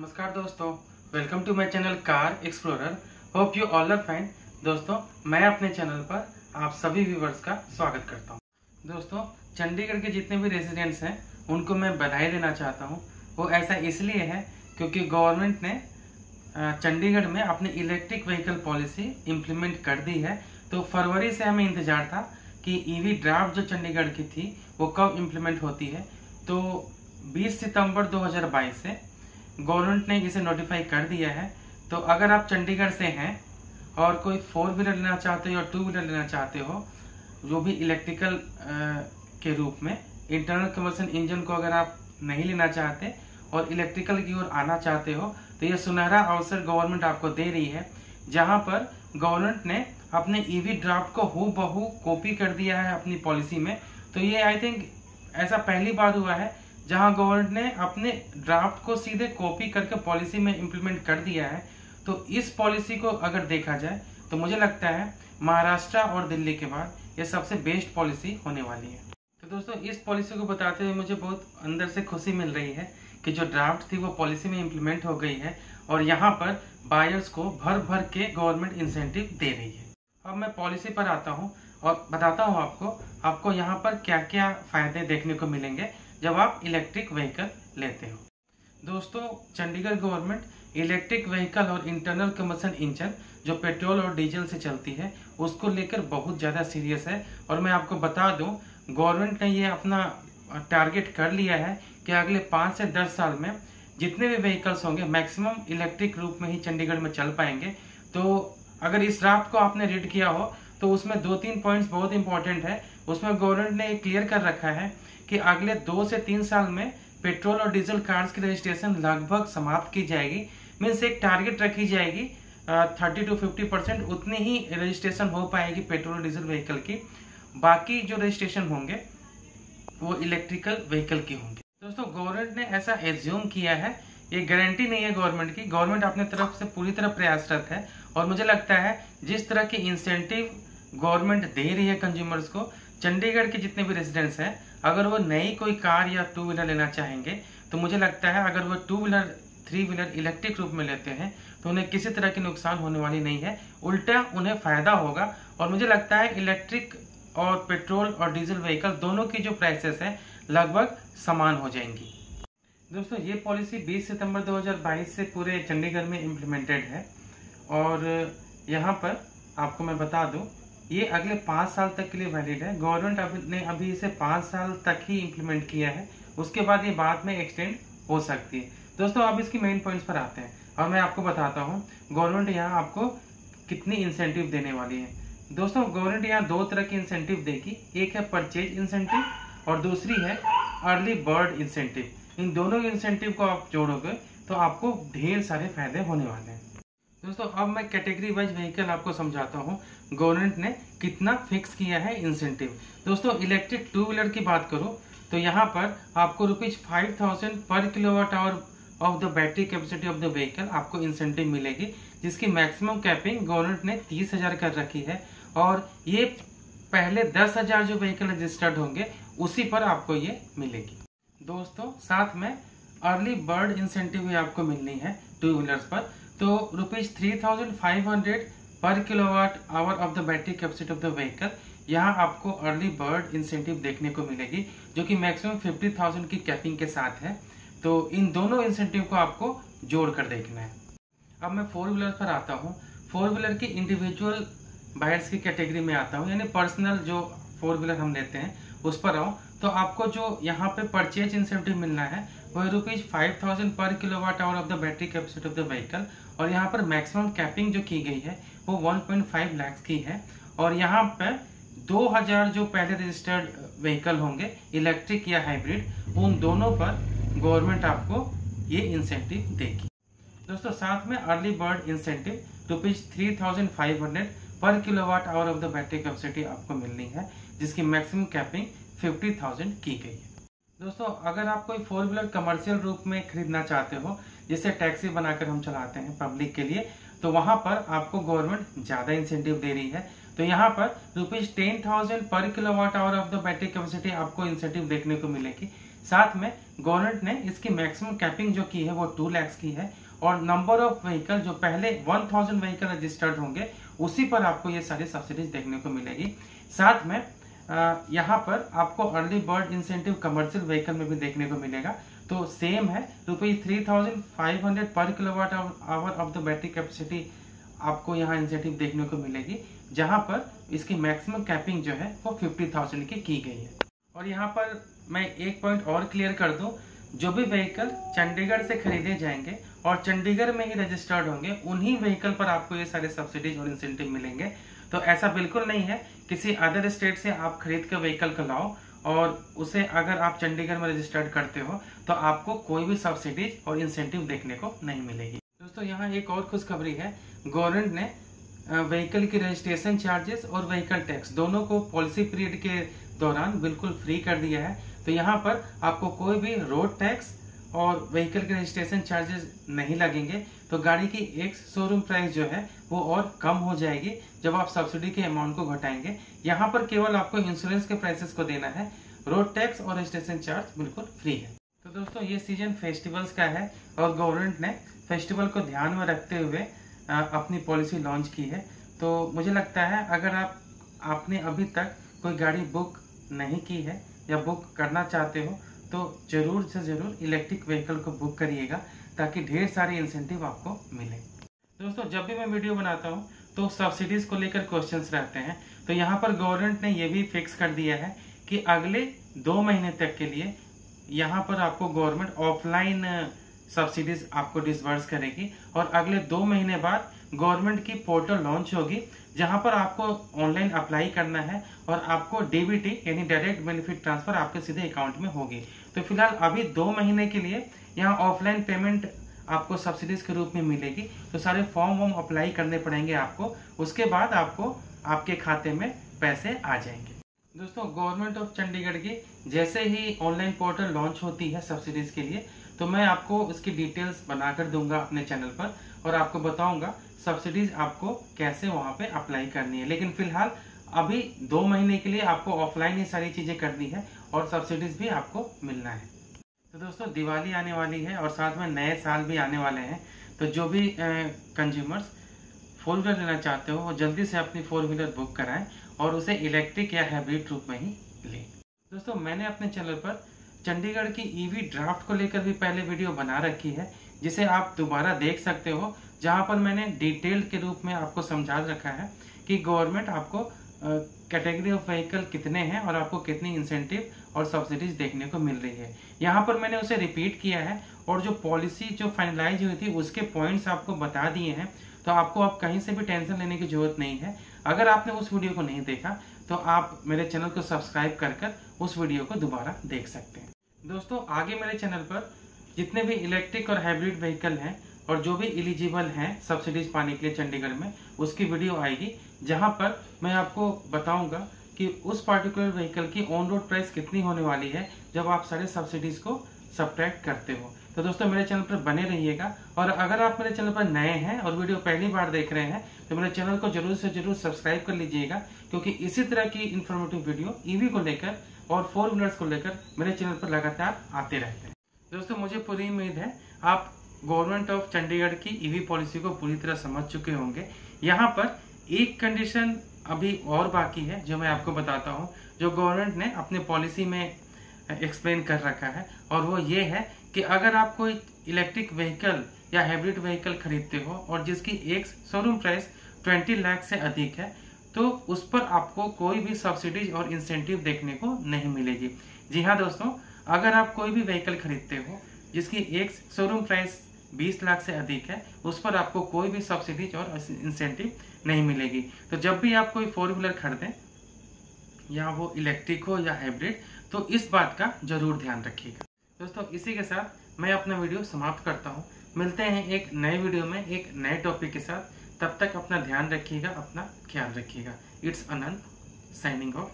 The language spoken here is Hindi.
नमस्कार दोस्तों, welcome to my channel car explorer. Hope you all are fine. दोस्तों, मैं अपने चैनल पर आप सभी व्यूवर्स का स्वागत करता हूं। दोस्तों, चंडीगढ़ के जितने भी रेजिडेंट्स हैं उनको मैं बधाई देना चाहता हूं। वो ऐसा इसलिए है क्योंकि गवर्नमेंट ने चंडीगढ़ में अपनी इलेक्ट्रिक व्हीकल पॉलिसी इम्प्लीमेंट कर दी है। तो फरवरी से हमें इंतजार था कि ईवी ड्राफ्ट जो चंडीगढ़ की थी वो कब इम्प्लीमेंट होती है। तो 20 सितंबर 2022 से गवर्नमेंट ने इसे नोटिफाई कर दिया है। तो अगर आप चंडीगढ़ से हैं और कोई 4 व्हीलर लेना चाहते हो या 2 व्हीलर लेना चाहते हो, जो भी इलेक्ट्रिकल के रूप में, इंटरनल कम्बशन इंजन को अगर आप नहीं लेना चाहते और इलेक्ट्रिकल की ओर आना चाहते हो, तो ये सुनहरा अवसर गवर्नमेंट आपको दे रही है, जहां पर गवर्नमेंट ने अपने ईवी ड्राफ्ट को हूबहू कॉपी कर दिया है अपनी पॉलिसी में। तो ये आई थिंक ऐसा पहली बार हुआ है जहां गवर्नमेंट ने अपने ड्राफ्ट को सीधे कॉपी करके पॉलिसी में इम्प्लीमेंट कर दिया है। तो इस पॉलिसी को अगर देखा जाए तो मुझे लगता है महाराष्ट्र और दिल्ली के बाद ये सबसे बेस्ट पॉलिसी होने वाली है। तो दोस्तों, इस पॉलिसी को बताते हुए मुझे बहुत अंदर से खुशी मिल रही है कि जो ड्राफ्ट थी वो पॉलिसी में इम्प्लीमेंट हो गई है और यहाँ पर बायर्स को भर भर के गवर्नमेंट इंसेंटिव दे रही है। अब मैं पॉलिसी पर आता हूँ और बताता हूँ आपको यहाँ पर क्या क्या फायदे देखने को मिलेंगे जब आप इलेक्ट्रिक व्हीकल लेते हो। दोस्तों, चंडीगढ़ गवर्नमेंट इलेक्ट्रिक व्हीकल और इंटरनल कम्बशन इंजन जो पेट्रोल और डीजल से चलती है उसको लेकर बहुत ज़्यादा सीरियस है। और मैं आपको बता दूं, गवर्नमेंट ने ये अपना टारगेट कर लिया है कि अगले 5 से 10 साल में जितने भी व्हीकल्स होंगे मैक्सिमम इलेक्ट्रिक रूप में ही चंडीगढ़ में चल पाएंगे। तो अगर इस ड्राफ्ट को आपने रीड किया हो तो उसमें 2-3 पॉइंट्स बहुत इंपॉर्टेंट है। उसमें गवर्नमेंट ने क्लियर कर रखा है कि अगले 2 से 3 साल में पेट्रोल और डीजल कार्स की रजिस्ट्रेशन लगभग समाप्त की जाएगी। मीन्स एक टारगेट रखी जाएगी 30 to 50% उतनी ही रजिस्ट्रेशन हो पाएगी पेट्रोल और डीजल व्हीकल की। बाकी जो रजिस्ट्रेशन होंगे वो इलेक्ट्रिकल व्हीकल की होंगे। दोस्तों, गवर्नमेंट ने ऐसा एज्यूम किया है, ये गारंटी नहीं है गवर्नमेंट की। गवर्नमेंट अपनी तरफ से पूरी तरह प्रयासरत है और मुझे लगता है जिस तरह की इंसेंटिव गवर्नमेंट दे रही है कंज्यूमर्स को, चंडीगढ़ के जितने भी रेजिडेंट्स हैं अगर वो नई कोई कार या 2 व्हीलर लेना चाहेंगे तो मुझे लगता है अगर वो 2 व्हीलर 3 व्हीलर इलेक्ट्रिक रूप में लेते हैं तो उन्हें किसी तरह की नुकसान होने वाली नहीं है, उल्टा उन्हें फायदा होगा। और मुझे लगता है इलेक्ट्रिक और पेट्रोल और डीजल व्हीकल दोनों की जो प्राइसेस है लगभग समान हो जाएंगी। दोस्तों, ये पॉलिसी 20 सितंबर 2022 से पूरे चंडीगढ़ में इम्प्लीमेंटेड है और यहाँ पर आपको मैं बता दूं ये अगले 5 साल तक के लिए वैलिड है। गवर्नमेंट ने अभी इसे 5 साल तक ही इम्प्लीमेंट किया है, उसके बाद ये बाद में एक्सटेंड हो सकती है। दोस्तों, अब इसकी मेन पॉइंट्स पर आते हैं और मैं आपको बताता हूँ गवर्नमेंट यहाँ आपको कितनी इंसेंटिव देने वाली है। दोस्तों, गवर्नमेंट यहाँ 2 तरह की इंसेंटिव देगी, एक है परचेज इंसेंटिव और दूसरी है अर्ली बर्ड इंसेंटिव। इन दोनों इंसेंटिव को आप जोड़ोगे तो आपको ढेर सारे फायदे होने वाले हैं। दोस्तों, अब मैं कैटेगरी वाइज व्हीकल आपको समझाता हूँ गवर्नमेंट ने कितना फिक्स किया है इंसेंटिव। दोस्तों, इलेक्ट्रिक 2 व्हीलर की बात करूँ तो यहाँ पर आपको ₹5000 पर kilowatt hour of the battery capacity of the vehicle आपको इंसेंटिव मिलेगी, जिसकी मैक्सिमम कैपिंग गवर्नमेंट ने 30,000 कर रखी है। और ये पहले 10,000 जो व्हीकल रजिस्टर्ड होंगे उसी पर आपको ये मिलेगी। दोस्तों, साथ में अर्ली बर्ड इंसेंटिव भी आपको मिलनी है 2 व्हीलर्स पर। तो ₹3,500 पर kilowatt hour of the battery capacity of the vehicle, यहाँ आपको अर्ली बर्ड इंसेंटिव देखने को मिलेगी जो कि मैक्सिमम 50,000 की कैपिंग के साथ है। तो इन दोनों इंसेंटिव को आपको जोड़ कर देखना है। अब मैं 4 व्हीलर पर आता हूँ। 4 व्हीलर की इंडिविजुअल बायर्स की कैटेगरी में आता हूँ, यानी पर्सनल जो 4 व्हीलर हम लेते हैं उस पर आऊँ तो आपको जो यहाँ पे परचेज इंसेंटिव मिलना है वह ₹5,000 पर kilowatt hour of the battery capacity of the vehicle. और यहाँ पर मैक्सिमम कैपिंग जो की गई है वो 1.5 लाख की है। और यहाँ पर 2,000 जो पहले रजिस्टर्ड व्हीकल होंगे इलेक्ट्रिक या हाइब्रिड, उन दोनों पर गवर्नमेंट आपको ये इंसेंटिव देगी। दोस्तों, साथ में अर्ली बर्ड इंसेंटिव ₹3,500 पर kilowatt hour of the battery capacity आपको मिलनी है, जिसकी मैक्सिमम कैपिंग 50,000 की गई है। दोस्तों, अगर आप कोई 4 व्हीलर कमर्शियल रूप में खरीदना चाहते हो, जिसे टैक्सी बनाकर हम चलाते हैं पब्लिक के लिए, तो वहां पर आपको गवर्नमेंट ज्यादा इंसेंटिव दे रही है। तो यहाँ पर ₹10,000 पर kilowatt hour of the battery capacity आपको इंसेंटिव देखने को मिलेगी, साथ में गवर्नमेंट ने इसकी मैक्सिमम कैपिंग जो की है वो 2 लाख की है, और नंबर ऑफ व्हीकल जो पहले 1000 व्हीकल रजिस्टर्ड होंगे उसी पर आपको ये सारी सब्सिडीज देखने को मिलेगी। साथ में यहाँ पर आपको early bird incentive commercial vehicle में भी देखने को मिलेगा। तो सेम है, ₹3500 पर kilowatt hour of the battery capacity आपको यहाँ इंसेंटिव देखने को मिलेगी, जहाँ पर इसकी मैक्सिमम कैपिंग जो है वो 50,000 की गई है। और यहाँ पर मैं एक पॉइंट और क्लियर कर दूं, जो भी व्हीकल चंडीगढ़ से खरीदे जाएंगे और चंडीगढ़ में ही रजिस्टर्ड होंगे उन्हीं व्हीकल पर आपको ये सारे सब्सिडीज और इंसेंटिव मिलेंगे। तो ऐसा बिल्कुल नहीं है किसी अदर स्टेट से आप खरीद के व्हीकल को लाओ और उसे अगर आप चंडीगढ़ में रजिस्टर्ड करते हो तो आपको कोई भी सब्सिडीज और इंसेंटिव देखने को नहीं मिलेगी। दोस्तों यहाँ एक और खुशखबरी है, गवर्नमेंट ने व्हीकल की रजिस्ट्रेशन चार्जेस और व्हीकल टैक्स दोनों को पॉलिसी पीरियड के दौरान बिल्कुल फ्री कर दिया है। तो यहाँ पर आपको कोई भी रोड टैक्स और व्हीकल के रजिस्ट्रेशन चार्जेस नहीं लगेंगे। तो गाड़ी की एक शोरूम प्राइस जो है वो और कम हो जाएगी जब आप सब्सिडी के अमाउंट को घटाएंगे। यहाँ पर केवल आपको इंश्योरेंस के प्राइसेस को देना है, रोड टैक्स और रजिस्ट्रेशन चार्ज बिल्कुल फ्री है। तो दोस्तों ये सीजन फेस्टिवल्स का है और गवर्नमेंट ने फेस्टिवल को ध्यान में रखते हुए अपनी पॉलिसी लॉन्च की है। तो मुझे लगता है अगर आपने अभी तक कोई गाड़ी बुक नहीं की है या बुक करना चाहते हो तो जरूर से जरूर इलेक्ट्रिक व्हीकल को बुक करिएगा, ताकि ढेर सारे इंसेंटिव आपको मिले। दोस्तों जब भी मैं वीडियो बनाता हूँ तो सब्सिडीज को लेकर क्वेश्चंस रहते हैं। तो यहाँ पर गवर्नमेंट ने ये भी फिक्स कर दिया है कि अगले 2 महीने तक के लिए यहाँ पर आपको गवर्नमेंट ऑफलाइन सब्सिडीज आपको डिसबर्स करेगी, और अगले 2 महीने बाद गवर्नमेंट की पोर्टल लॉन्च होगी जहां पर आपको ऑनलाइन अप्लाई करना है और आपको डीबीटी यानी डायरेक्ट बेनिफिट ट्रांसफर आपके सीधे अकाउंट में होगी। तो फिलहाल अभी 2 महीने के लिए यहाँ ऑफलाइन पेमेंट आपको सब्सिडीज के रूप में मिलेगी। तो सारे फॉर्म अप्लाई करने पड़ेंगे आपको, उसके बाद आपको आपके खाते में पैसे आ जाएंगे। दोस्तों गवर्नमेंट ऑफ चंडीगढ़ की जैसे ही ऑनलाइन पोर्टल लॉन्च होती है सब्सिडीज के लिए तो मैं आपको उसकी डिटेल्स बनाकर दूंगा अपने चैनल पर और आपको बताऊंगा सब्सिडीज आपको कैसे वहां पे अप्लाई करनी है। लेकिन फिलहाल अभी 2 महीने के लिए आपको ऑफलाइन ही सारी चीजें करनी है और सब्सिडीज भी आपको मिलना है। तो दोस्तों दिवाली आने वाली है और साथ में नए साल भी आने वाले हैं। तो जो भी कंज्यूमर्स 4 व्हीलर लेना चाहते हो वो जल्दी से अपनी 4 व्हीलर बुक कराएं और उसे इलेक्ट्रिक या हाइब्रिड रूप में ही लें। दोस्तों मैंने अपने चैनल पर चंडीगढ़ की ईवी ड्राफ्ट को लेकर भी पहले वीडियो बना रखी है, जिसे आप दोबारा देख सकते हो, जहां पर मैंने डिटेल के रूप में आपको समझा रखा है कि गवर्नमेंट आपको कैटेगरी ऑफ व्हीकल कितने हैं और आपको कितनी इंसेंटिव और सब्सिडीज देखने को मिल रही है। यहाँ पर मैंने उसे रिपीट किया है और जो पॉलिसी जो फाइनलाइज हुई थी उसके पॉइंट्स आपको बता दिए हैं। तो आपको अब कहीं से भी टेंशन लेने की जरूरत नहीं है। अगर आपने उस वीडियो को नहीं देखा तो आप मेरे चैनल को सब्सक्राइब कर उस वीडियो को दोबारा देख सकते हैं। दोस्तों आगे मेरे चैनल पर जितने भी इलेक्ट्रिक और हाइब्रिड व्हीकल हैं और जो भी एलिजिबल हैं सब्सिडीज पाने के लिए चंडीगढ़ में, उसकी वीडियो आएगी जहां पर मैं आपको बताऊंगा कि उस पार्टिकुलर व्हीकल की ऑन रोड प्राइस कितनी होने वाली है जब आप सारे सब्सिडीज को सब्ट्रैक्ट करते हो। तो दोस्तों मेरे चैनल पर बने रहिएगा, और अगर आप मेरे चैनल पर नए हैं और वीडियो पहली बार देख रहे हैं तो मेरे चैनल को जरूर से जरूर सब्सक्राइब कर लीजिएगा, क्योंकि इसी तरह की इन्फॉर्मेटिव वीडियो ईवी को लेकर और 4 व्हीलर्स को लेकर मेरे चैनल पर लगातार आते रहते हैं। दोस्तों मुझे पूरी उम्मीद है आप गवर्नमेंट ऑफ चंडीगढ़ की ईवी पॉलिसी को पूरी तरह समझ चुके होंगे। यहाँ पर एक कंडीशन अभी और बाकी है जो मैं आपको बताता हूँ, जो गवर्नमेंट ने अपने पॉलिसी में एक्सप्लेन कर रखा है, और वो ये है कि अगर आप कोई इलेक्ट्रिक व्हीकल या हाइब्रिड व्हीकल खरीदते हो और जिसकी एक शोरूम प्राइस 20 लाख से अधिक है तो उस पर आपको कोई भी सब्सिडीज और इंसेंटिव देखने को नहीं मिलेगी। जी हाँ दोस्तों, अगर आप कोई भी व्हीकल खरीदते हो जिसकी एक शोरूम प्राइस 20 लाख से अधिक है, उस पर आपको कोई भी सब्सिडीज और इंसेंटिव नहीं मिलेगी। तो जब भी आप कोई 4 व्हीलर खरीदें, या वो इलेक्ट्रिक हो या हाइब्रिड, तो इस बात का जरूर ध्यान रखिएगा। दोस्तों इसी के साथ मैं अपना वीडियो समाप्त करता हूँ। मिलते हैं एक नए वीडियो में एक नए टॉपिक के साथ। तब तक अपना ध्यान रखिएगा, अपना ख्याल रखिएगा। It's Anant signing off.